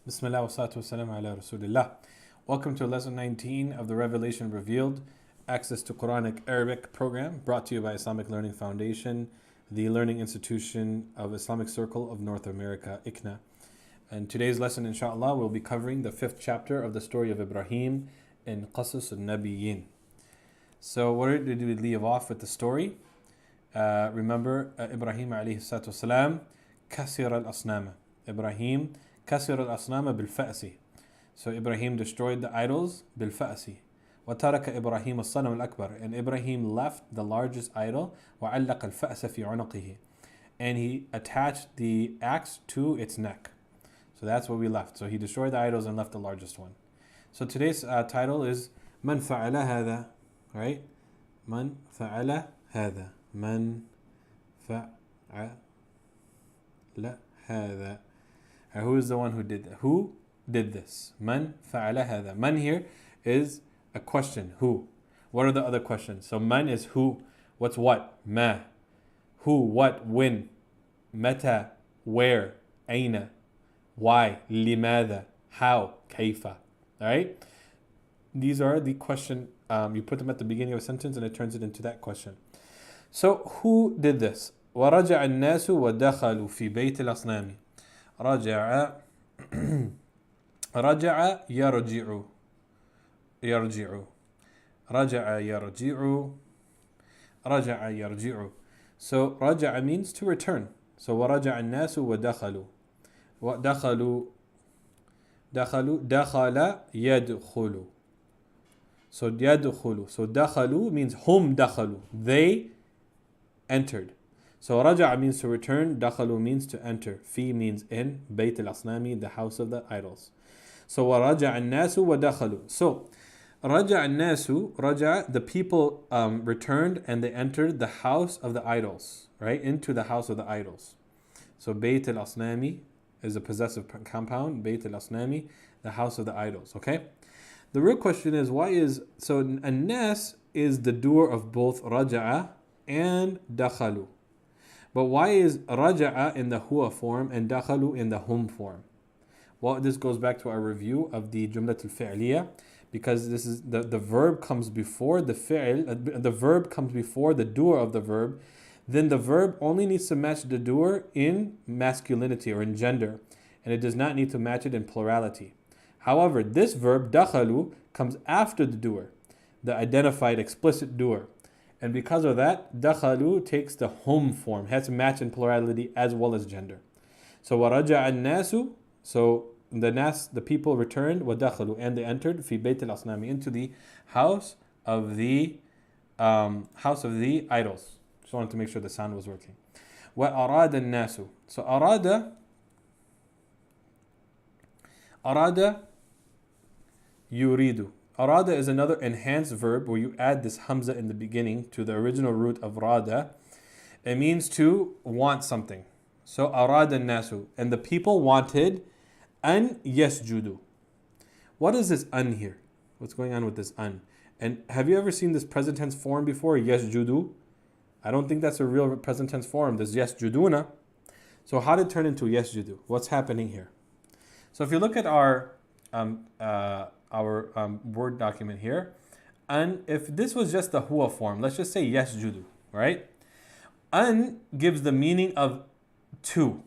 Bismillah wa salatu wa salam ala Rasulillah. Welcome to lesson 19 of the Revelation Revealed, Access to Quranic Arabic program brought to you by Islamic Learning Foundation, the learning institution of Islamic Circle of North America, ICNA. And today's lesson, inshallah, will be covering the 5th chapter of the story of Ibrahim in Qasas al-Nabiyeen. So where did we leave off with the story? Remember, Ibrahim alayhi salatu wasalam, kasir al-asnama. Ibrahim kasir al-asnama bil-fa'si. So Ibrahim destroyed the idols bil-fa'si. وَتَرَكَ إِبْرَاهِيمَ الصَّنَمَ الْأَكْبَرَ. And Ibrahim left the largest idol, وَعَلَّقَ الْفَأْسَ فِي عُنُقِهِ. And he attached the axe to its neck. So that's what we left. So he destroyed the idols and left the largest one. So today's title is مَنْ فَعَلَ هَذَا. Right? مَنْ فَعَلَ هَذَا. مَنْ فَعَلَ هَذَا. Who is the one who did that? Who did this? Man fa'ala hadha. Man here is a question. Who? What are the other questions? So man is who. What's what? Ma. Who, what, when. Mata, where. Aina. Why. Limada. How. Kaifa. Alright? These are the question. You put them at the beginning of a sentence and it turns it into that question. So who did this? وَرَجَعَ النَّاسُ وَدَخَلُوا فِي بَيْتِ الْأَصْنَامِ. رجع يرجع رجع يرجع. So رجع means to return. So ورجع الناس ودخلوا دخل يدخل. So يدخل. So دخلوا means هم دخلوا. They entered. So raja' means to return, dakhalu means to enter, fi means in, bayt al-asnami, the house of the idols. So وَرَجَعَ النَّاسُ وَدَخَلُوا. So raja' النَّاسُ, raja', the people returned and they entered the house of the idols, right? Into the house of the idols. So bayt al-asnami is a possessive compound, bayt al-asnami, the house of the idols, okay? The real question is, why is, so an-nas is the doer of both raja'a and dakhalu. But why is raja'a in the huwa form and dakhalu in the hum form? Well, this goes back to our review of the jumlat al-fi'liya, because this is the verb comes before the fi'l, the verb comes before the doer of the verb. Then the verb only needs to match the doer in masculinity or in gender, and it does not need to match it in plurality. However, this verb dakhalu comes after the doer, the identified explicit doer. And because of that, dakhalu takes the hum form, has to match in plurality as well as gender. So وَرَجَعَ النَّاسُ, so the people returned, وَدَخَلُوا, and they entered, fi bayt al-asnami, into the house of the idols. Just wanted to make sure the sound was working. وَأَرَادَ النَّاسُ. So arada yuridu. Arada is another enhanced verb where you add this hamza in the beginning to the original root of rada. It means to want something. So arada nasu. And the people wanted an yasjudu. What is this an here? What's going on with this an? And have you ever seen this present tense form before? Yasjudu. I don't think that's a real present tense form. There's yasjuduna. So how did it turn into yasjudu? What's happening here? So if you look at our Word document here, and if this was just the huwa form, let's just say yasjudu, right? An gives the meaning of two.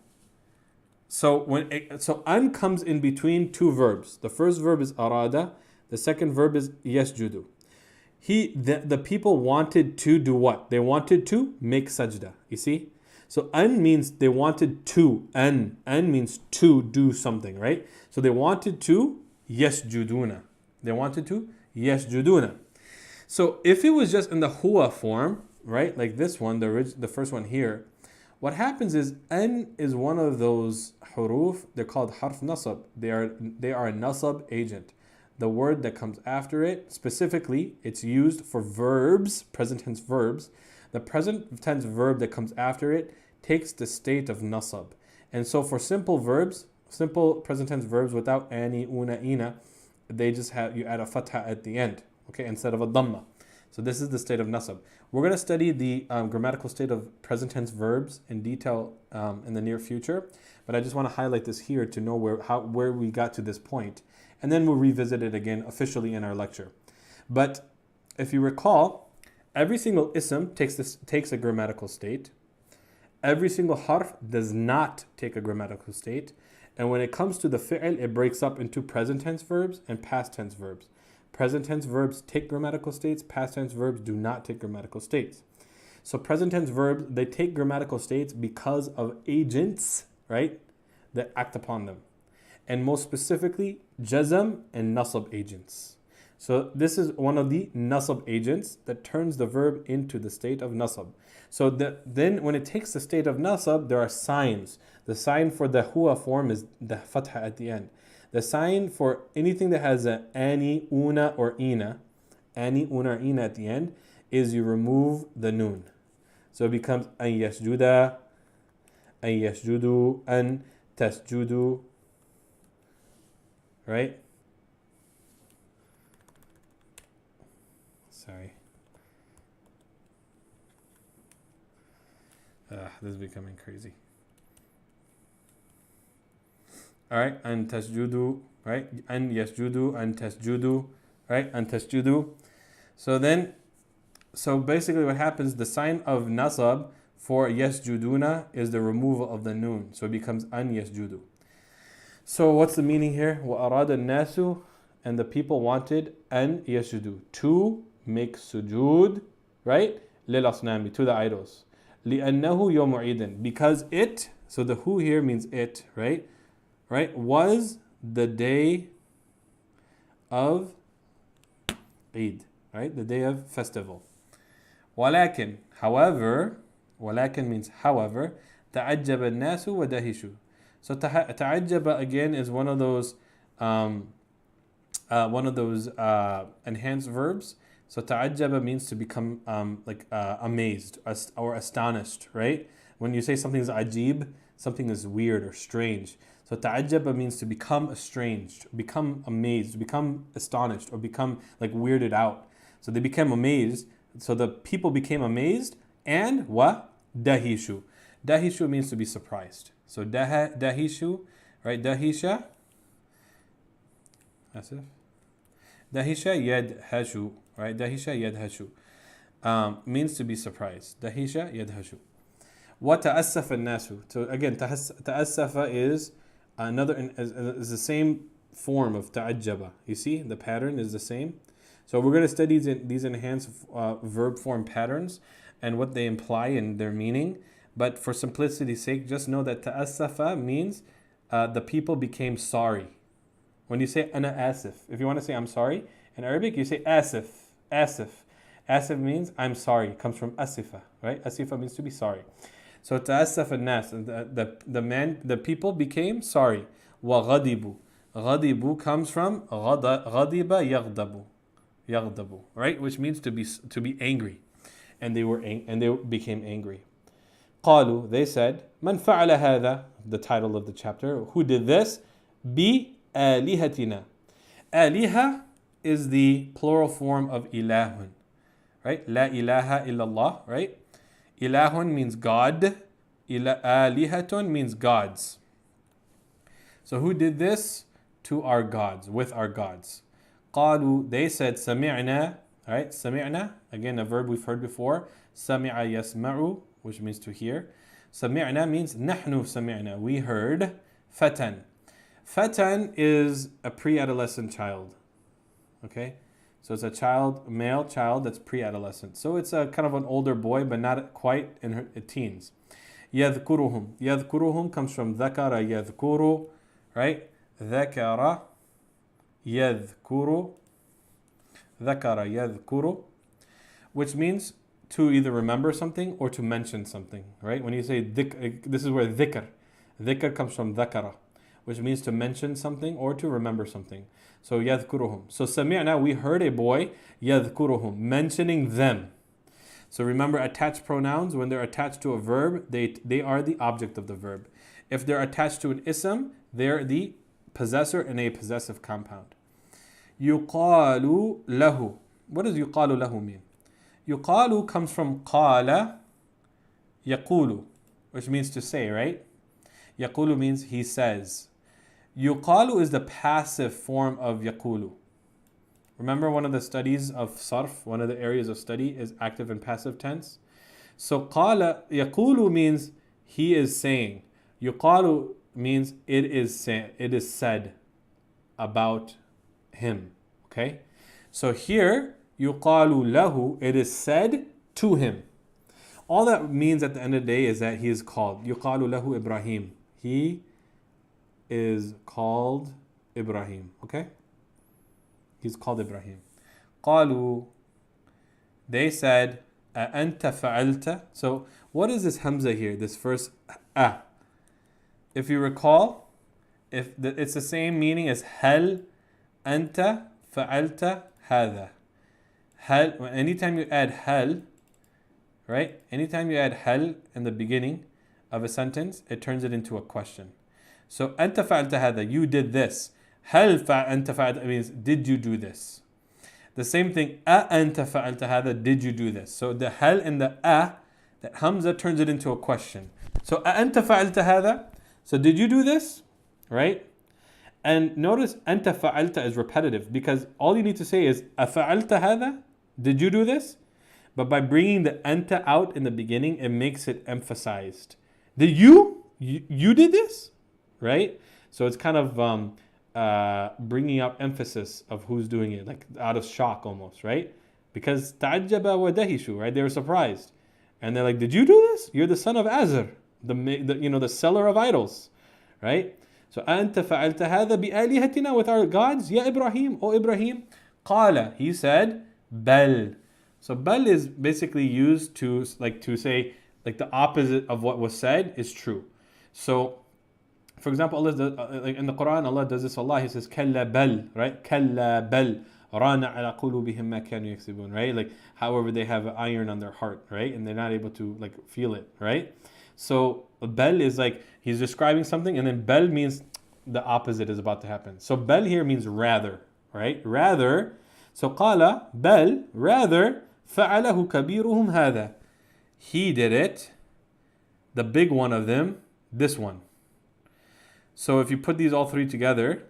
So an comes in between two verbs. The first verb is arada, the second verb is yasjudu. The people wanted to do what? They wanted to make sajda. You see? So an means they wanted to. An means to do something, right? So they wanted to yasjuduna. They wanted to yasjuduna. So if it was just in the huwa form, right, like this one, the first one here, what happens is an is one of those huruf. They're called harf nasab. They are a nasab agent. The word that comes after it, specifically, it's used for verbs, present tense verbs. The present tense verb that comes after it takes the state of nasab. And so for simple verbs, simple present tense verbs without ani, una, ina, they just have, you add a fatha at the end, okay, instead of a dhamma. So this is the state of nasab. We're going to study the grammatical state of present tense verbs in detail in the near future, but I just want to highlight this here to know where we got to this point, and then we'll revisit it again officially in our lecture. But if you recall, every single ism takes a grammatical state. Every single harf does not take a grammatical state. And when it comes to the fi'l, it breaks up into present tense verbs and past tense verbs. Present tense verbs take grammatical states. Past tense verbs do not take grammatical states. So present tense verbs, they take grammatical states because of agents, right, that act upon them. And most specifically, jazm and nasab agents. So this is one of the nasab agents that turns the verb into the state of nasab. So then when it takes the state of nasab, there are signs. The sign for the huwa form is the fatha at the end. The sign for anything that has a ani, una, or ina at the end, is you remove the noon. So it becomes an yasjuda, an yasjudu, an tasjudu, right? Sorry. This is becoming crazy. All right, and tasjudu, right? And yasjudu, and tasjudu, right? And tasjudu. So basically what happens, the sign of nasab for yasjuduna is the removal of the noon. So it becomes an yasjudu. So what's the meaning here? وَأَرَادَ النَّاسُ, and the people wanted an yasjudu, to make sujood, right? لِلْأَصْنَامِ, to the idols. لِأَنَّهُ يَوْمُ عِيدٍ, because it, so the who here means it, right? Right? Was the day of Eid, right? The day of festival. وَلَكِنْ, however, وَلَكِنْ means however, تَعَجَّبَ النَّاسُ وَدَهِشُوا. So ta'ajjaba again is one of those enhanced verbs. So ta'ajjaba means to become amazed or astonished, right? When you say something is ajib, something is weird or strange. So ta'ajjaba means to become estranged, become amazed, become astonished, or become like weirded out. So they became amazed. So the people became amazed, and dahishu. Dahishu means to be surprised. So dahishu, right? Dahisha. Asif. Dahisha yadhashu, right? Dahisha yadhashu means to be surprised. Dahisha yadhashu. Wa ta'assafa an-nasu. So again, ta'assafa is is the same form of ta'ajjaba. You see, the pattern is the same. So we're going to study these enhanced verb form patterns and what they imply and their meaning. But for simplicity's sake, just know that ta'assafa means the people became sorry. When you say ana asif, if you want to say I'm sorry, in Arabic you say asif, asif. Asif means I'm sorry. It comes from asifa, right? Asifa means to be sorry. So ta'assaf an-nas, the people became sorry. Wa ghadibu. Ghadibu comes from ghadiba yaghdabu, right? Which means to be angry. And they became angry. قالوا, they said, من فعل هذا, the title of the chapter, who did this? بآلهتنا. Aliha is the plural form of ilahun, right? La ilaha illallah, right? Ilahun means God. Alihatun means gods. So who did this? To our gods, with our gods. قالوا, they said, سمعنا, right? سمعنا, again a verb we've heard before. سمع يسمع, which means to hear. سمعنا means نحن سمعنا, we heard. Fatan. Fatan is a pre-adolescent child. Okay? So it's a child, male child that's pre-adolescent. So it's a kind of an older boy, but not quite in her teens. يذكرهم. يذكرهم comes from ذكر يذكر, right? ذكر يذكر. ذكر يذكر, which means to either remember something or to mention something, right? When you say this is where dhikr comes from dhakara, which means to mention something or to remember something. So yadhkuruhum. So sami'na, we heard a boy, yadhkuruhum, mentioning them. So remember, attached pronouns, when they're attached to a verb, they are the object of the verb. If they're attached to an ism, they're the possessor in a possessive compound. Yuqalu lahu. What does yuqalu lahu mean? يقال comes from قال يقول, which means to say, right? يقول means he says. يقال is the passive form of يقول. Remember one of the studies of sarf, one of the areas of study is active and passive tense. So قال يقول means he is saying. يقال means it is said about him. Okay? So here, يقال له, it is said to him. All that means at the end of the day is that he is called. يقال له Ibrahim. He is called Ibrahim. Okay? He's called Ibrahim. قالوا, they said, أأنت فعلت. So what is this hamza here? This first a. If you recall, it's the same meaning as هل أنت فعلت هذا. هل, anytime you add هل, right? Anytime you add هل in the beginning of a sentence, it turns it into a question. So أنت فعلت هذا, you did this. هل أنت فعلت means did you do this? The same thing, أأنت فعلت هذا, did you do this? So the هل and the that hamza turns it into a question. So أأنت فعلت هذا? So did you do this? Right? And notice أنت فعلت is repetitive because all you need to say is أفعلت هذا? Did you do this? But by bringing the أنت out in the beginning, it makes it emphasized. Did you did this? Right? So it's kind of bringing up emphasis of who's doing it, like out of shock almost, right? Because تعجب ودهشوا, right? They were surprised. And they're like, did you do this? You're the son of Azar, the seller of idols, right? So أنت فعلت هذا بآلهتنا, with our gods, يا إبراهيم, O Ibrahim. قال, he said, بل. So bal is basically used to say like the opposite of what was said is true. So for example, Allah does, like in the Quran, Allah does this. Allah, He says, "Kalla bal," right? Kalla bal, rana ala qulubihim ma kanu yaksibun, right? Like, however, they have iron on their heart, right? And they're not able to like feel it, right? So bal is like He's describing something, and then bal means the opposite is about to happen. So bal here means rather, right? Rather. So qala bal, rather fa'alahu kabiruhum hada. He did it. The big one of them, this one. So if you put these all three together,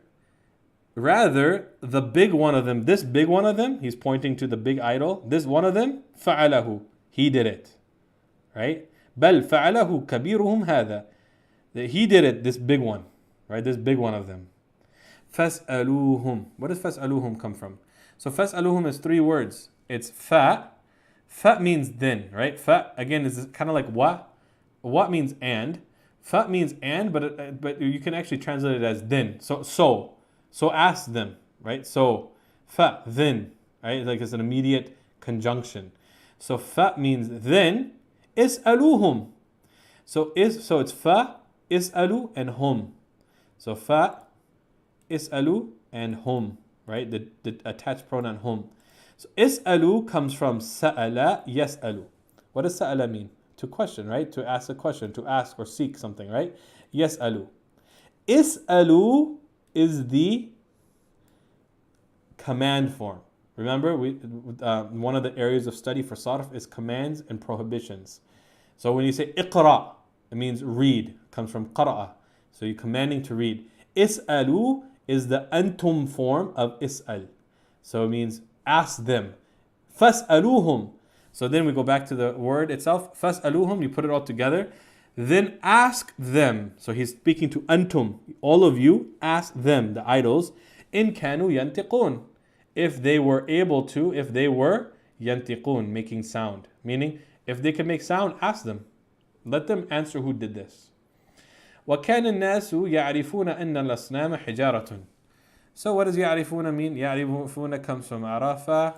rather, the big one of them, this big one of them, he's pointing to the big idol, this one of them, فَعَلَهُ, he did it. Right? بَلْ فَعَلَهُ كَبِيرُهُمْ هَذَا, he did it, this big one. Right? This big one of them. فَاسْأَلُوهُمْ. Where does فَاسْأَلُوهُمْ come from? So فَاسْأَلُوهُمْ is three words. It's fa. Fa means then, right? Fa, again, is kind of like wa. Wa means and. Fa means and, but you can actually translate it as then. So ask them, right? So fa, then, right? Like it's an immediate conjunction. So fa means then. Is'aluhum. So it's fa, is'alu, and hum. So fa, is'alu, and hum, right? The attached pronoun hum. So is'alu comes from sa'ala yas'alu. What does sa'ala mean? To question, right? To ask a question, to ask or seek something, right? Yas'alu. Is'alu is the command form. Remember, one of the areas of study for sarf is commands and prohibitions. So when you say iqra, it means read. It comes from qara'a. So you're commanding to read. Is'alu is the antum form of is'al. So it means ask them. Fas'aluhum. So then we go back to the word itself. Fas'aluhum, you put it all together. Then ask them. So he's speaking to antum. All of you, ask them, the idols. In kanu yantiqun. If they were able to, if they were yantiqun, making sound. Meaning, if they can make sound, ask them. Let them answer who did this. وَكَانَ النَّاسُ يَعْرِفُونَ أَنَّ الْأَصْنَامَ حِجَارَةٌ. So what does يَعْرِفُونَ mean? يَعْرِفُونَ comes from عَرَفَ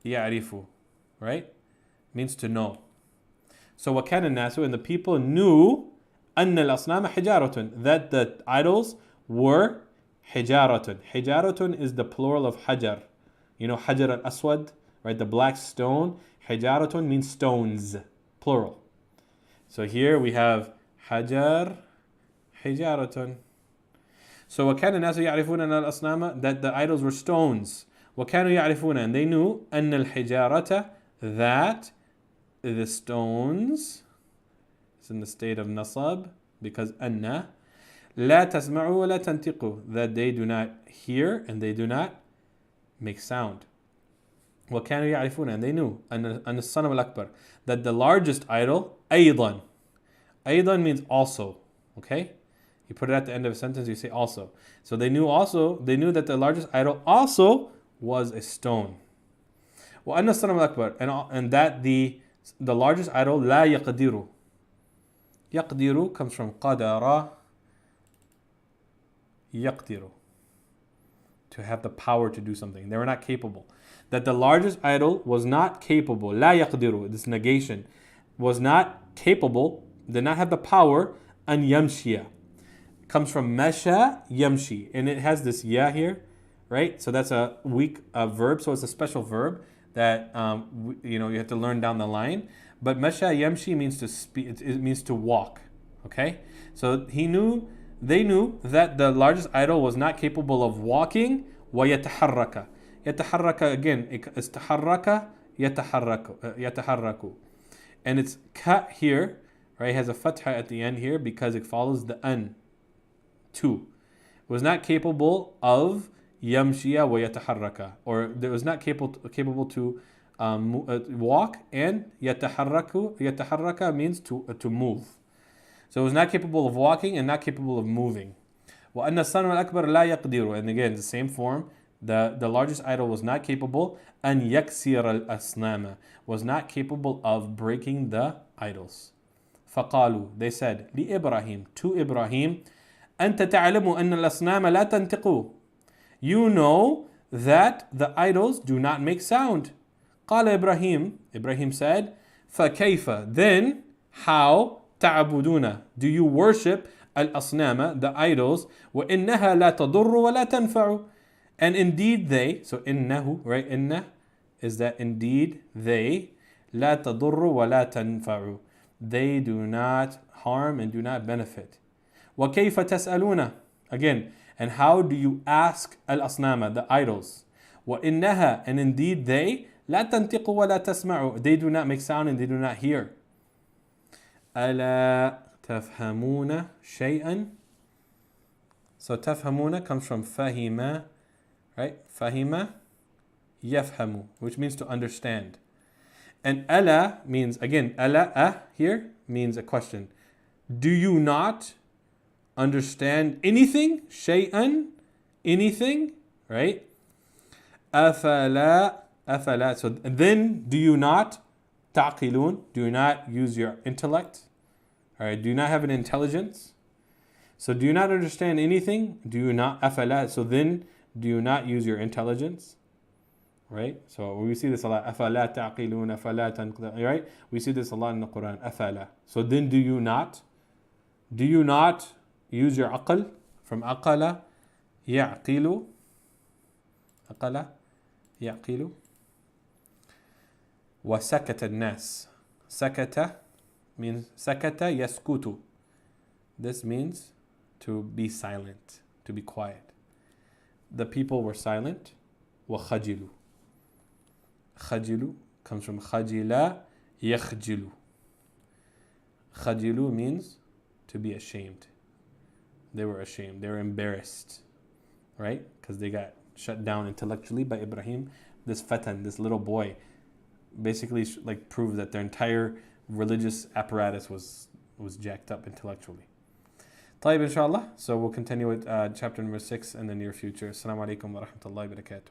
يَعْرِفُ. Right? Means to know. So وَكَانَ النَّاسُ, and the people knew أَنَّ الْأَصْنَامَ حِجَارَةٌ, that the idols were حِجَارَةٌ. حِجَارَةٌ is the plural of hajar. You know hajar al-aswad, right? The black stone. حِجَارَةٌ means stones, plural. So here we have hajar, حِجَارَةٌ. So وَكَانَ النَّاسُ يَعْرِفُونَ أَنَّ الْأَصْنَامَ, that the idols were stones. وَكَانُوا يَعْرِفُونَ, and they knew أَنَّ الْحِجَارَةَ, that the stones, it's in the state of nasab, because anna, لا تسمعوا ولا تنطقوا, that they do not hear and they do not make sound. وكانوا يعرفون, and they knew, أن الصنم الأكبر, that the largest idol, أيضا. أيضا means also, okay? You put it at the end of a sentence, you say also. So they knew that the largest idol also was a stone. وأن الصنم الأكبر, and that the largest idol, لا يقدر. يقدر comes from قدر يقدر, to have the power to do something. They were not capable. That the largest idol was not capable. لا يقدر, this negation, was not capable, did not have the power, أن يمشي. Comes from mesha yamshi, and it has this ya here, right? So that's a weak verb, so it's a special verb that you have to learn down the line. But mesha yamshi means to speak. It means to walk. Okay, so they knew that the largest idol was not capable of walking. وَيَتَحَرَّكَ. يَتَحَرَّكَ again, it's تَحَرَّكَ يَتَحَرَّكُ. And it's cut here, right? It has a fatha at the end here because it follows the an. Two, was not capable of yamshiya wa yataharraka, or it was not capable to walk, and yataharraka means to move. So it was not capable of walking and not capable of moving. وَأَنَّ الصَّنْمَ الْأَكْبَرَ لَا يَقْدِرُ, and again the same form, the largest idol was not capable, أَنْ يَكْسِرَ الْأَصْنَامَ, was not capable of breaking the idols. فَقَالُوا, they said, لِإِبْرَاهِيم, to Ibrahim, أنت تعلم أن الأصنام لا تنطق. You know that the idols do not make sound. قال Ibrahim said, فكيف, then how تعبدون, do you worship الأصنام, the idols, وإنها لا تضر ولا تنفع, and indeed they, so إنه, right, إنه is that indeed they, لا تضر ولا تنفع, they do not harm and do not benefit. وَكَيْفَ تَسْأَلُونَ, again, and how do you ask al-asnama, the idols? وَإِنَّهَا, and indeed they, لَا تَنْتِقُ وَلَا تَسْمَعُ, they do not make sound and they do not hear. أَلَا تَفْهَمُونَ شَيْئًا. So تَفْهَمُونَ comes from فَهِمَ, right? فَهِمَ يَفْهَمُ, which means to understand. And أَلَا means, again, أَلَا here means a question. Do you not understand anything? Shay'an, anything, right? Afala, so then do you not, ta'qilun, do you not use your intellect? All right, do you not have an intelligence? So do you not understand anything? Do you not, afala, so then do you not use your intelligence? Right? So we see this a lot. Afala ta'qilun, afala tanqilun, right? We see this a lot in the Quran. Afala. So then do you not use your aql, from aqala ya'qilu, aqala ya'qilu. Wa sakata an-nas. Sakata means sakata yaskutu. This means to be silent, to be quiet. The people were silent. Wa khajilu. Khajilu comes from khajila yakhjilu. Khajilu means to be ashamed. They were ashamed. They were embarrassed, right? Because they got shut down intellectually by Ibrahim. This fatan, this little boy, basically like proved that their entire religious apparatus was jacked up intellectually. طيب inshallah. So we'll continue with chapter number 6 in the near future. Assalamu alaikum wa rahmatullahi wa barakatuh.